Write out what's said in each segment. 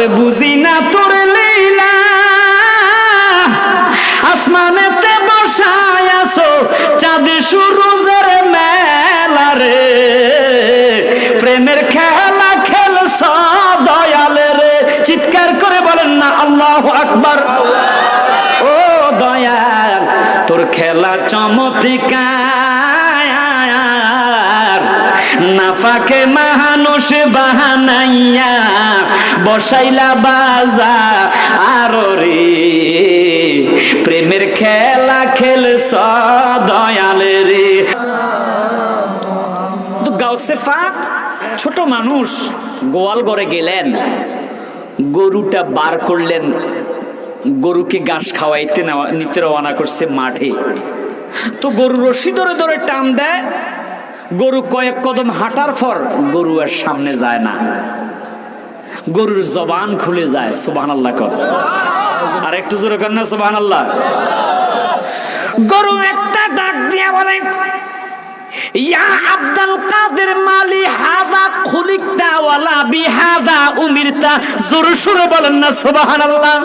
ওরে বুঝি না তোর লীলা, আসমানেতে বসায় আছো চাঁদ সূরজের মেলা রে, প্রেমের খেলা খেলছ দয়ালে রে। চিৎকার করে বলেন না আল্লাহু আকবার। ও দয়াল তোর খেলা চমৎকার, নাফাকে মানুষ বাহানাইয়া বসাইলা বাজা আর রে, প্রেমের খেলা খেলছ দয়ালে রে। তো গাউসে পাক ছোট মানুষ গোয়াল ঘরে গেলেন, গরুটা বার করলেন, গরুকে ঘাস খাওয়াইতে নিতে রওনা করছে মাঠে। তো গরু রশি ধরে ধরে টান দেয়, গরু কয়েক কদম হাঁটার পর গরু আর সামনে যায় না, গরুর জবান খুলে যায়। সুবহানাল্লাহ কর, আর একটু জোরে কর না সুবহানাল্লাহ। গরু একটা ডাক দিয়া বলে, ইয়া আব্দুল কাদের মালি হাযা খুলিকতা ওয়ালা বিহাযা উমিরতা। জোরে সুরে বলেন না সুবহানাল্লাহ।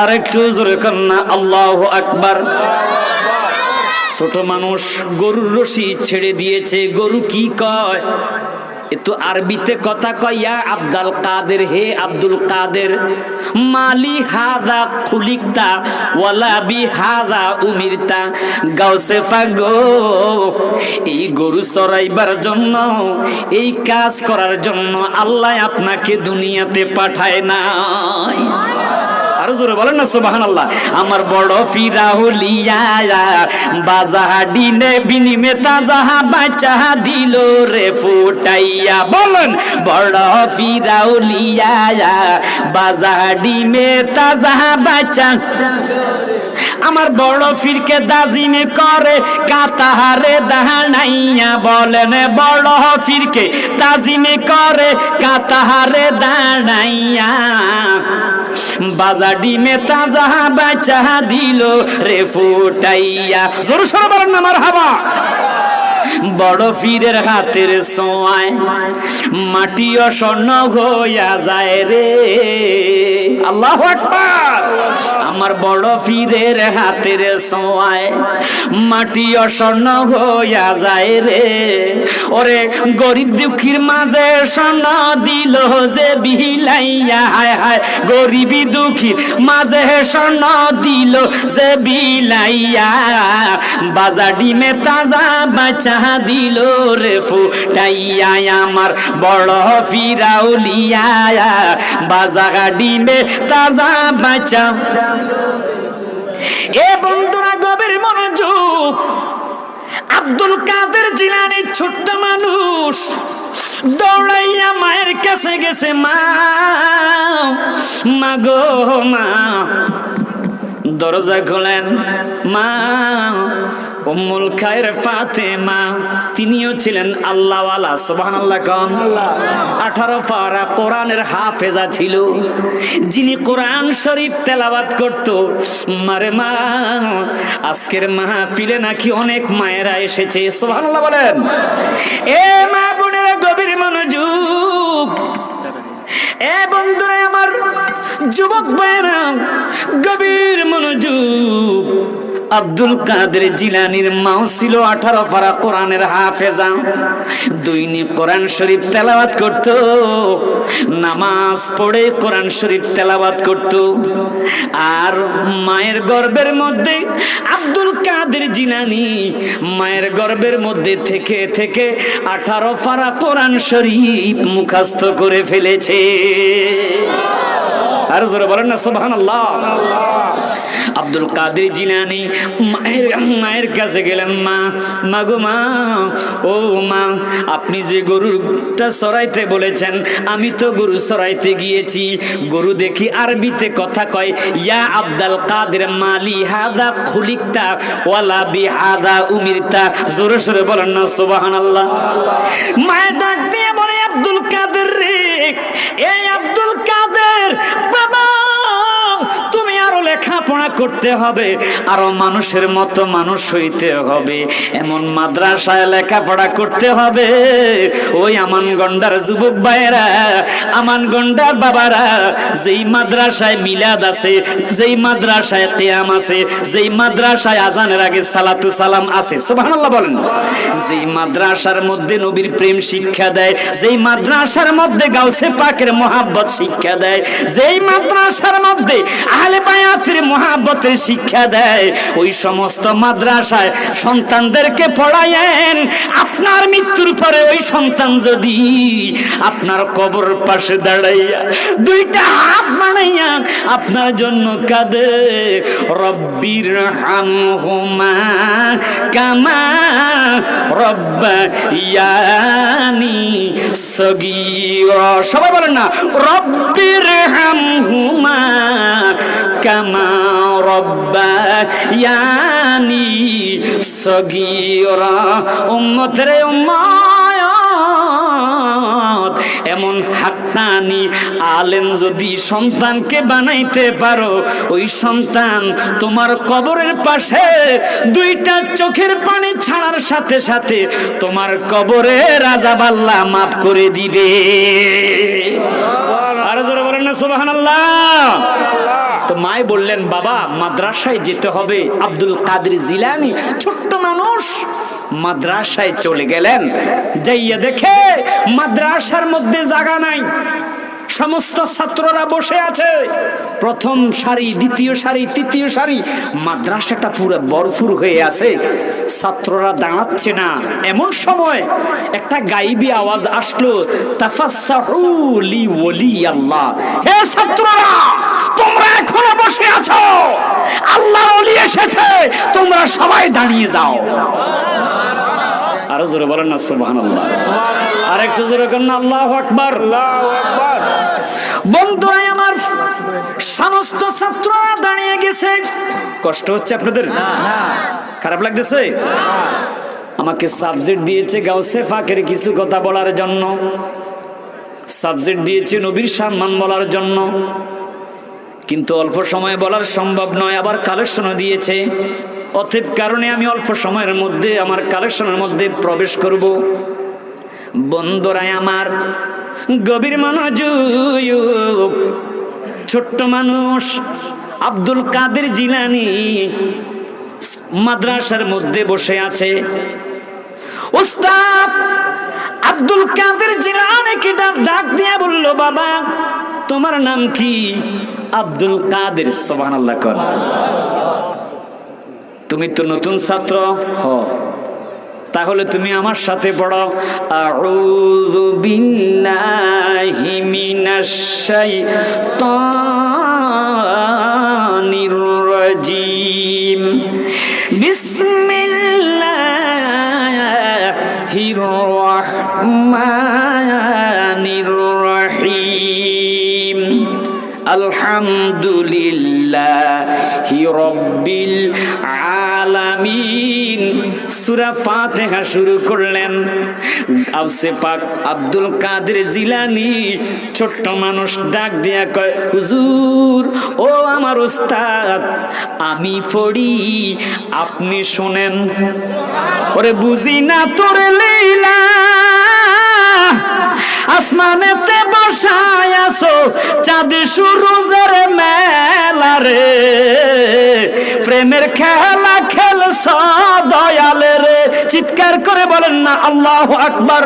আর একটু জোরে কর না আল্লাহু আকবার। ছোট মানুষ গরুর রশি ছেড়ে দিয়েছে, গরু কি কয়? এতো আরবিতে কথা কয়, ইয়া আব্দুল কাদের, হে আব্দুল কাদের, মালি হাযা খুলিকতা ওয়ালা বিহাযা উমিরতা। গাউসে পাক গো, এই গরু চরাইবার জন্য, এই কাজ করার জন্য আল্লাহ আপনাকে দুনিয়াতে পাঠায় নাই। আর জোরে বলেন না সুবহানাল্লাহ। আমার বড় ফিরাউলিয়া বাজাহাডিনে বিনিমে তাজাহা বাঁচা দিল রে ফুটাইয়া। বলেন বড় ফিরাউলিয়া বাজাহাডিনে তাজাহা বাঁচা, আমার বড় ফিরকে দাজিমে করে কাতাহারে দাঁড়াইয়া। বলেন বড় ফিরকে তাজিমে করে কাতাহারে দাঁড়াইয়া, বাজা ডিমে তাজা বাচ্চা দিল রে ফুটাইয়া। জোর সরে বলেন না মারহাবা। বড় পীরের হাতের ছোঁয়ায় মাটিও স্বর্ণ হইয়া যায় রে। আল্লাহু আকবার। আমার বড় পীরের হাতের ছোঁয়ায় মাটিও স্বর্ণ হইয়া যায় রে। ওরে গরিব দুঃখীর মাঝে স্বর্ণ দিল যে বিলাইয়া, হায় হায় গরিবী দুঃখীর মাঝে স্বর্ণ দিল যে বিলাইয়া, বাজা ডিমে তাজা বাচ্চা দিল রে ফুটাইয়া। আমার বড় ফিরাউলিয়া বাজা ডিমে তাজা বাচ্চা। এ বন্ধুরা গভীর মনোযোগ, আব্দুল কাদের জিলানী ছোট্ট মানুষ দৌড়াইয়া মায়ের কাছে গেছে। মা, মা গো মা, দরজা খোলেন। মা উম্মুল খায়ের ফাতেমা, তিনিও ছিলেন আল্লাহওয়ালা। সুবহানাল্লাহ কোন? 18 পারা কোরআনের হাফেজা ছিল, যিনি কোরআন শরীফ তেলাওয়াত করত। মারে মা, আজকের মাহফিলে নাকি অনেক মায়েরা এসেছে। সুবহানাল্লাহ বলেন। এ মা বোনেরা গভীর মনোযোগ, এ বন্ধুরা আমার, যুবক ভাইরা গভীর মনোযোগ। আব্দুল কাদের জিলানীর মাও ছিল 18 পারা কোরআনের হাফেজা। দৈনিক কোরআন শরীফ তেলাওয়াত করত, নামাজ পড়ে কোরআন শরীফ তেলাওয়াত করত। আর মায়ের গর্ভের মধ্যে আব্দুল কাদের জিলানী মায়ের গর্ভের মধ্যে থেকে থেকে 18 পারা কোরআন শরীফ মুখস্থ করে ফেলেছে। আর জোরে বলেন না সুবহানাল্লাহ। আব্দুল কাদের জিলানী মায়ের কাছে গেলেন। মা, মা গো মা, ও মা, আপনি যে গরুটা চড়াইতে বলেছেন, আমি তো গরু চড়াইতে গিয়েছি। গরু দেখি আরবিতে কথা কয়, ইয়া আব্দুল কাদের মালি হাদা খুলিকতা ওয়ালা বিহাদা উমিরতা। জোরে সোরে বলেন না সুবহানাল্লাহ। মায়ের ডাক দিয়ে বলে, আব্দুল কাদের রে, এই আব্দুল কাদের বাবা, তুমি আরো লেখা লেখাপড়া করতে হবে, আরো মানুষের মতো মানুষ হইতে হবে, এমন মাদ্রাসায় লেখাপড়া করতে হবে। ওই আমানগন্ডার যুবক ভাইয়েরা, আমানগন্ডার বাবারা, যেই মাদ্রাসায় মিলাদ আছে, যেই মাদ্রাসায় কিয়াম আছে, যেই মাদ্রাসায় আজানের আগে সালাতু সালাম আছে, সুবহানাল্লাহ বলেন, যেই মাদ্রাসার মধ্যে নবীর প্রেম শিক্ষা দেয়, যেই মাদ্রাসার মধ্যে গাউসে পাকের মহব্বত শিক্ষা দেয়, যেই মাদ্রাসার মধ্যে আহলে বায়াতের মহব্বতের শিক্ষা দেয়, ওই সমস্ত মাদ্রাসায় সন্তানদেরকে পড়ায়েন। আপনার মৃত্যুর পরে ওই সন্তান যদি আপনার কবর পাশে দাঁড়াইয়া দুইটা হাত বানাইয়া আপনার জন্য কাঁদে, রব্বির হামহুমা কামা রব্বায়ানি সগীরা, সবাই বলেন না, রব্বির হামহুমা কামা রব্বায়ানি সগীরা। উম্মতের উম্মত, এমন হাক্কানি আলেম যদি সন্তানকে বানাইতে পারো, ওই সন্তান তোমার কবরের পাশে দুইটা চোখের পানি ছাড়ার সাথে সাথে তোমার কবরের আযাব আল্লাহ মাফ করে দিবে। আর জোরে বলেন না সুবহানাল্লাহ। তো মাই বললেন, বাবা মাদ্রাসায় যেতে হবে। আব্দুল কাদের জিলানী ছোট্ট মানুষ, মাদ্রাসায় চলে গেলেন। যাইয়া দেখে মাদ্রাসার মধ্যে জায়গা নাই, সমস্ত ছাত্ররা বসে আছে, প্রথম সারি, দ্বিতীয় সারি, তৃতীয় সারি, মাদ্রাসাটা পুরো ভরপুর হয়ে আছে, ছাত্ররা দাঁড়াচ্ছে না। এমন সময় একটা গাইবী আওয়াজ আসলো, তাফাসসাহু লি ওলি আল্লাহ, হে ছাত্ররা তোমরা এখনো বসে আছো, আল্লাহর ওলি এসেছে, তোমরা সবাই দাঁড়িয়ে যাও। আরো জোরে বলেন না সুবহানাল্লাহ। আর একটু জোরে করেন না আল্লাহু আকবার। বন্ধুরা আমার, সমস্ত ছাত্ররা দাঁড়িয়ে গেছে। কষ্ট হচ্ছে আপনাদের? খারাপ লাগতেছে? আমাকে সাবজেক্ট দিয়েছে গাউসে পাকের কিছু কথা বলার জন্য, সাবজেক্ট দিয়েছে নবীর সম্মান বলার জন্য, কিন্তু অল্প সময় বলার সম্ভব নয়, আবার কালেকশনও দিয়েছে। অতএব কারণে আমি অল্প সময়ের মধ্যে আমার কালেকশনের মধ্যে প্রবেশ করব। বন্ধুরা আমার, গভীর মনোযোগ, ছোট্ট মানুষ আব্দুল কাদের জিলানী মাদ্রাসার মধ্যে বসে আছে। উস্তাদ আব্দুল কাদের জিলানীকে ডাক দিয়ে বলল, বাবা তোমার নাম কি? আব্দুল কাদের। সুবহানাল্লাহ কর। তুমি তো নতুন ছাত্র, তাহলে তুমি আমার সাথে পড়ো, আউযু বিল্লাহি মিনাশ শাইতানির রাজিম, বিসমিল্লাহির রাহমানির রাহিম, আলহামদুলিল্লাহি রাব্বিল আলামিন। সূরা ফাতিহা শুরু করলেন। গাউসে পাক আব্দুল কাদের জিলানী ছোট্ট মানুষ ডাক দিয়া কয়, হুজুর ও আমার উস্তাদ, আমি পড়ি আপনি শুনেন। ওরে বুঝি না তোর লীলা, আসমানেতে বসায় আছো চাঁদ সূরজের মেলা রে, প্রেমের খেলা খেলছ দয়ালে রে। চিৎকার করে বলেন না আল্লাহু আকবার।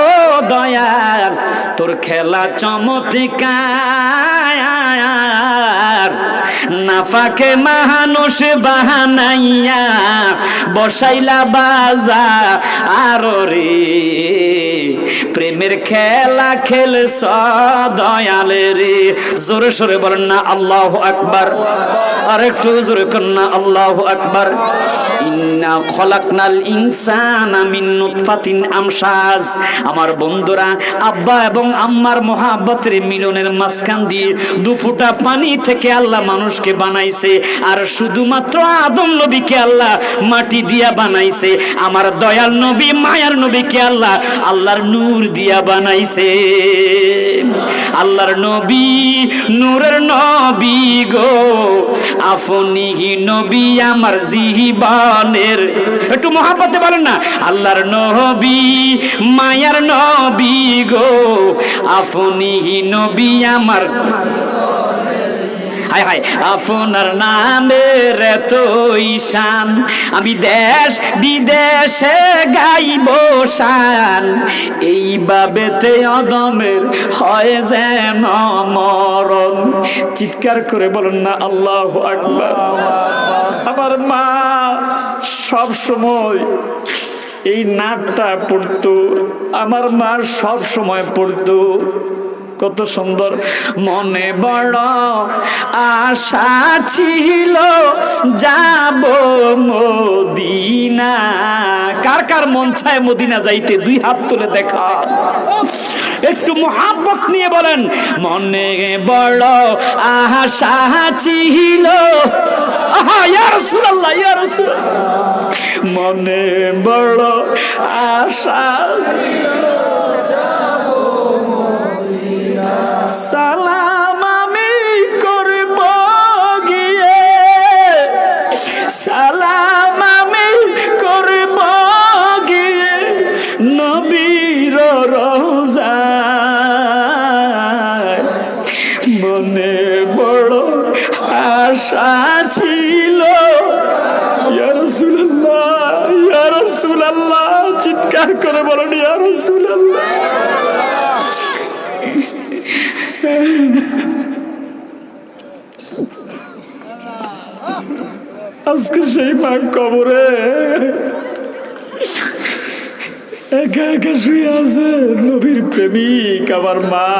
ও দয়াল, তোর খেলা চমৎকার, নাফাকে মানুষ বাহানাইয়া বসাইলা বাজা আর রে, প্রেমের খেলা খেলছ দয়ালে রে। জোরে সোরে বলেন না আল্লাহু আকবার। আর একটু জোরে করেন না আল্লাহু আকবার। ইন্না খলাকনাল ইনসানা মিন নুতফাতিন আমশাজ। আমার বন্ধুরা, আব্বা এবং আম্মার মহব্বতের মিলনের মাঝখান দিয়ে দু ফোঁটা পানি থেকে আল্লাহ মানুষকে বানাইছে, আর শুধুমাত্র আদম নবীকে আল্লাহ মাটি দিয়া বানাইছে। আমার দয়াল নবী মায়ার নবীকে আল্লাহ আল্লাহর নূর দিয়া বানাইছে। আল্লাহর নবী নূরের নবী গো, আপনি নবী আমার জীবনের, একটু মহাব্বতে বলেন না, আল্লাহর নবী মায়ার নবী গো, আপনি নবী আমার, হায় হায় আপনার নামের এতই শান, আমি দেশ বিদেশে গাইব শান, এইভাবেতে অদমের হয় যেন মরণ। চিৎকার করে বলেন না আল্লাহু আকবার। আমার মা সব সময় এই নাটটা পড়তো, আমার মা সব সময় পড়তো, কত সুন্দর। মনে বড় আশা ছিল যাব মদিনা, কার কার মন চায় মদিনা যাইতে? দুই হাত তুলে দেখা, একটু মোহাব্বত নিয়ে বলেন। মনে বড় আশা ছিল, ইয়া রাসূলুল্লাহ, ইয়া রাসূলুল্লাহ, মনে বড় আশা, সালাম আমি করব গিয়ে, সালাম আমি করব গিয়ে নবীর রওজায়, মনে বড় আশা ছিল। ইয়া রাসূলুল্লাহ, ইয়া রাসূলুল্লাহ, চিৎকার করে বলেন ইয়া রাসূলুল্লাহ। আজকে সেই মা কবরে একা একা শুয়ে আছে, নবীর প্রেমিক আমার মা।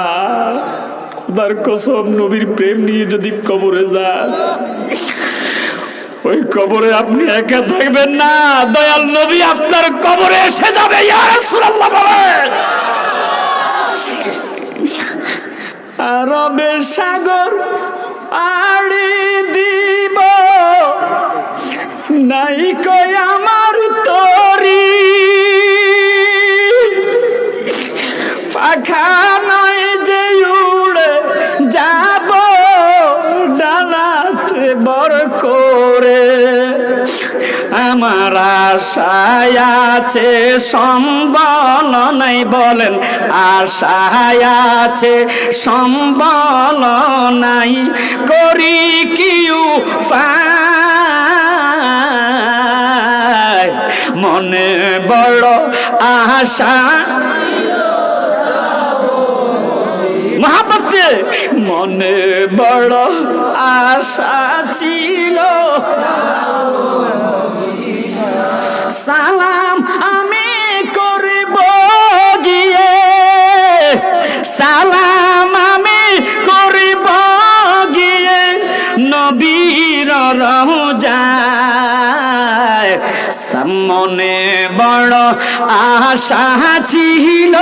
খোদার কসম, নবীর প্রেম নিয়ে যদি কবরে যান, ওই কবরে আপনি একা থাকবেন না, দয়াল নবী আপনার কবরে এসে যাবে। ইয়া রাসূলুল্লাহ বলেন। আরবের সাগর পাড়ি দিব, নাই কই আমার তরি, পাখা নয় যে উড়ে যাব ডানাতে বর করে, আমার আশায় আছে সম্বল নাই, বলেন আশায় আছে সম্বল নাই, করি কি উপায়, মনে বড় আশা, মহাব্বতে মনে বড় আশা ছিল, সালাম আমি করব গিয়ে, সালাম আমি করব গিয়ে নবীর রওজায়, মনে বড় আশা ছিল,